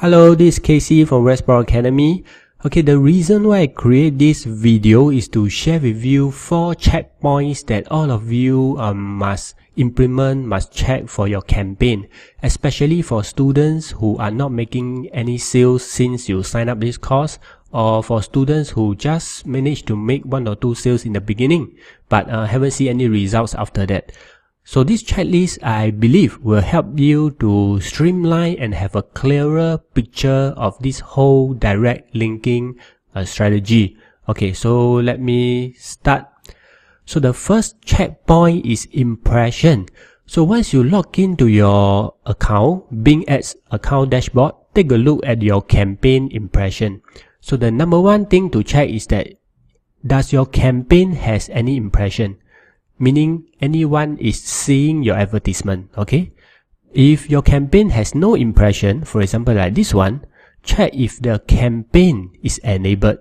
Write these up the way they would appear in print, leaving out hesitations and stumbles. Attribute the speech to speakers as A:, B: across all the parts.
A: Hello, this is Casey from Redsport Academy. Okay, the reason why I create this video is to share with you 4 checkpoints that all of you must implement, must check for your campaign, especially for students who are not making any sales since you sign up this course, or for students who just managed to make 1 or 2 sales in the beginning but haven't seen any results after that. So this checklist, I believe, will help you to streamline and have a clearer picture of this whole direct linking strategy. Okay, so let me start. So the first checkpoint is impression. So once you log into your account, Bing Ads account dashboard, take a look at your campaign impression. So the number one thing to check is that, does your campaign has any impression? Meaning anyone is seeing your advertisement, okay? If your campaign has no impression, for example like this one, check if the campaign is enabled,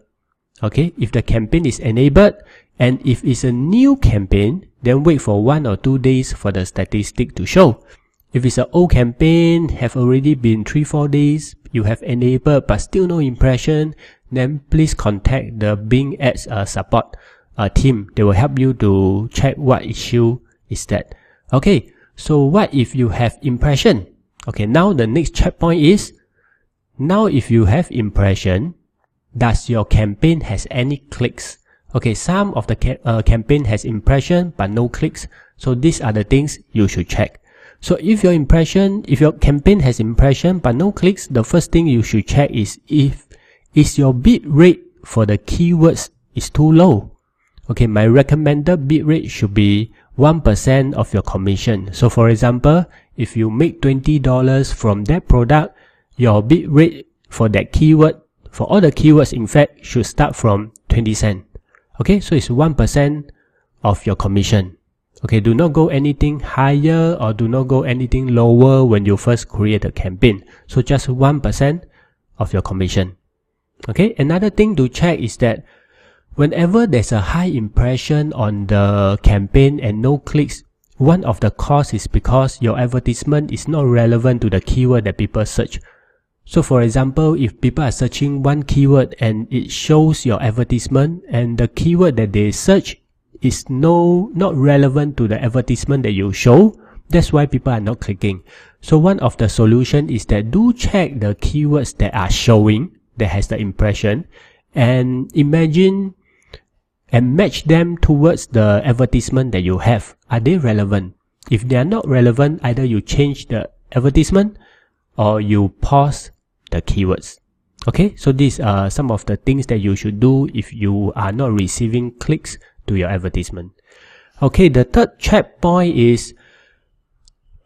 A: okay? If the campaign is enabled, and if it's a new campaign, then wait for 1 or 2 days for the statistic to show. If it's an old campaign, have already been 3-4 days, you have enabled but still no impression, then please contact the Bing Ads support team. They will help you to check what issue is that. Okay, so what if you have impression? Okay, now the next checkpoint is, now if you have impression, does your campaign has any clicks? Okay, some of the campaign has impression but no clicks, so these are the things you should check. So if your campaign has impression but no clicks, the first thing you should check is your bid rate for the keywords is too low. Okay, my recommended bid rate should be 1% of your commission. So for example, if you make $20 from that product, your bid rate for that keyword, for all the keywords in fact, should start from 20 cents. Okay, so it's 1% of your commission. Okay, do not go anything higher or do not go anything lower when you first create a campaign. So just 1% of your commission. Okay, another thing to check is that whenever there's a high impression on the campaign and no clicks, one of the cause is because your advertisement is not relevant to the keyword that people search. So for example, if people are searching one keyword and it shows your advertisement and the keyword that they search is not relevant to the advertisement that you show, that's why people are not clicking. So one of the solution is that do check the keywords that are showing, that has the impression, and imagine and match them towards the advertisement that you have. Are they relevant? If they are not relevant, either you change the advertisement or you pause the keywords. Okay, so these are some of the things that you should do if you are not receiving clicks to your advertisement. Okay, the third checkpoint is,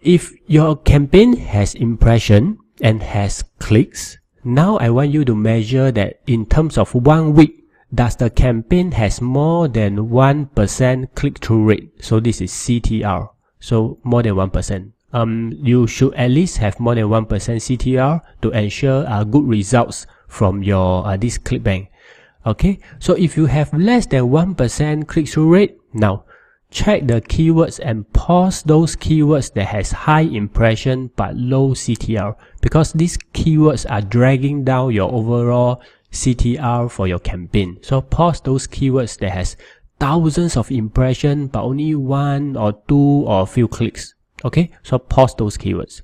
A: if your campaign has impression and has clicks, now I want you to measure that in terms of 1 week, does the campaign has more than 1% click-through rate? So this is CTR. So more than 1%. You should at least have more than 1% CTR to ensure good results from your this ClickBank. Okay, so if you have less than 1% click-through rate, now check the keywords and pause those keywords that has high impression but low CTR, because these keywords are dragging down your overall CTR for your campaign. So pause those keywords that has thousands of impressions but only 1 or 2 or a few clicks. Okay, so pause those keywords.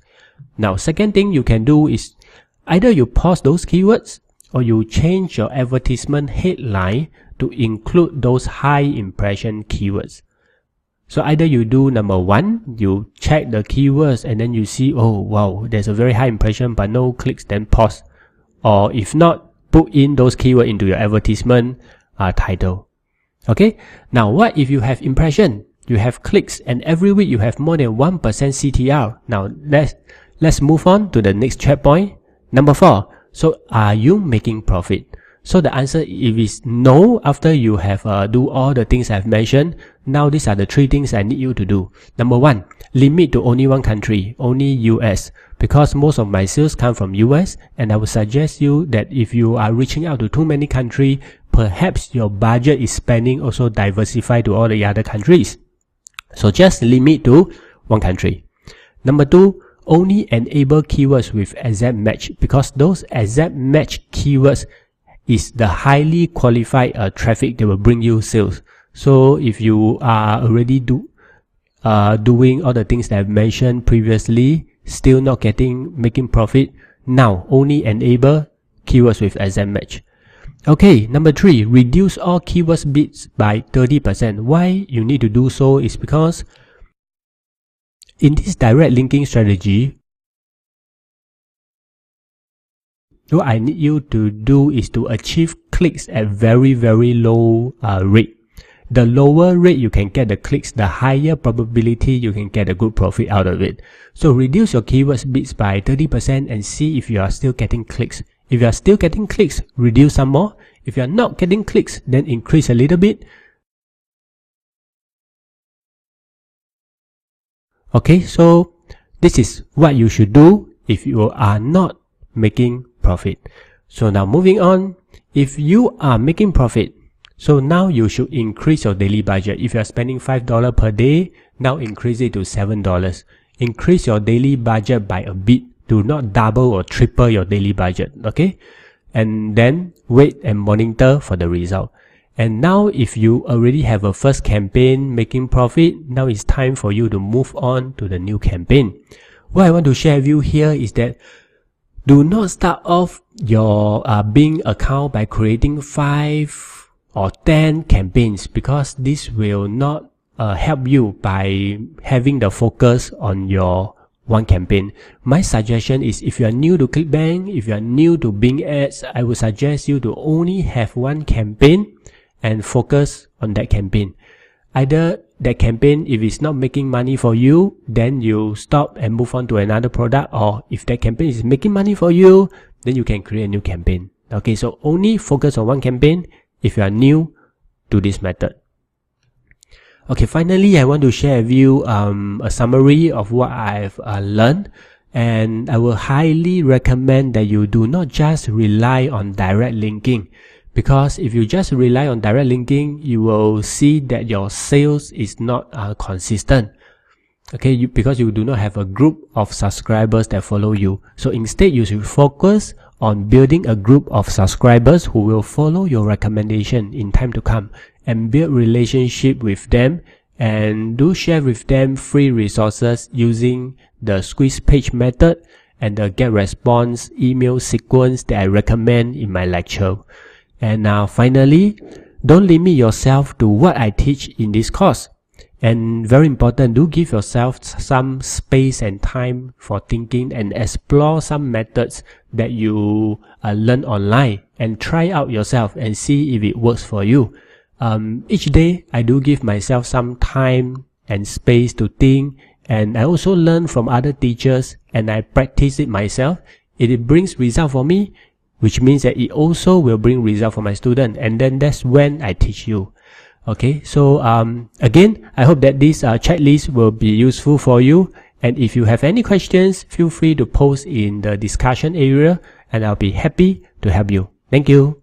A: Now second thing you can do is either you pause those keywords or you change your advertisement headline to include those high impression keywords. So either you do number 1, you check the keywords and then you see, oh wow, there's a very high impression but no clicks, then pause. Or if not, put in those keywords into your advertisement title. Okay, now what if you have impression, you have clicks, and every week you have more than 1% CTR? Now let's move on to the next checkpoint. Number 4. So are you making profit? So the answer, if is no, after you have do all the things I've mentioned, now these are the 3 things I need you to do. Number 1, limit to only 1 country, only US, because most of my sales come from US, and I would suggest you that if you are reaching out to too many countries, perhaps your budget is spending also diversify to all the other countries. So just limit to 1 country. Number 2, only enable keywords with exact match, because those exact match keywords is the highly qualified traffic that will bring you sales. So if you are already doing all the things that I've mentioned previously, still not making profit, now only enable keywords with exact match. Okay, number 3, reduce all keywords bids by 30%. Why you need to do so is because in this direct linking strategy, what I need you to do is to achieve clicks at very low rate. The lower rate you can get the clicks, the higher probability you can get a good profit out of it. So reduce your keywords bids by 30% and see if you are still getting clicks. If you are still getting clicks, reduce some more. If you are not getting clicks, then increase a little bit. Okay, so this is what you should do if you are not making profit. So now moving on, if you are making profit, so now you should increase your daily budget. If you are spending $5 per day, now increase it to $7. Increase your daily budget by a bit. Do not double or triple your daily budget, okay? And then wait and monitor for the result. And now if you already have a first campaign making profit, now it's time for you to move on to the new campaign. What I want to share with you here is that do not start off your Bing account by creating 5 or 10 campaigns, because this will not help you by having the focus on your one campaign. My suggestion is, if you are new to ClickBank, if you are new to Bing Ads, I would suggest you to only have one campaign and focus on that campaign. Either that campaign, if it's not making money for you, then you stop and move on to another product, or if that campaign is making money for you, then you can create a new campaign. Okay, so only focus on one campaign if you are new to this method. Okay, finally, I want to share with you a summary of what I've learned, and I will highly recommend that you do not just rely on direct linking, because if you just rely on direct linking, you will see that your sales is not consistent. Okay, because you do not have a group of subscribers that follow you. So instead, you should focus on building a group of subscribers who will follow your recommendation in time to come, and build relationship with them, and do share with them free resources using the squeeze page method and the get response email sequence that I recommend in my lecture. And now finally, don't limit yourself to what I teach in this course. And very important, do give yourself some space and time for thinking and explore some methods that you learn online, and try out yourself and see if it works for you. Each day, I do give myself some time and space to think, and I also learn from other teachers, and I practice it myself. It brings result for me, which means that it also will bring result for my student, and then that's when I teach you. Okay, so again, I hope that this checklist will be useful for you, and if you have any questions, feel free to post in the discussion area, and I'll be happy to help you. Thank you.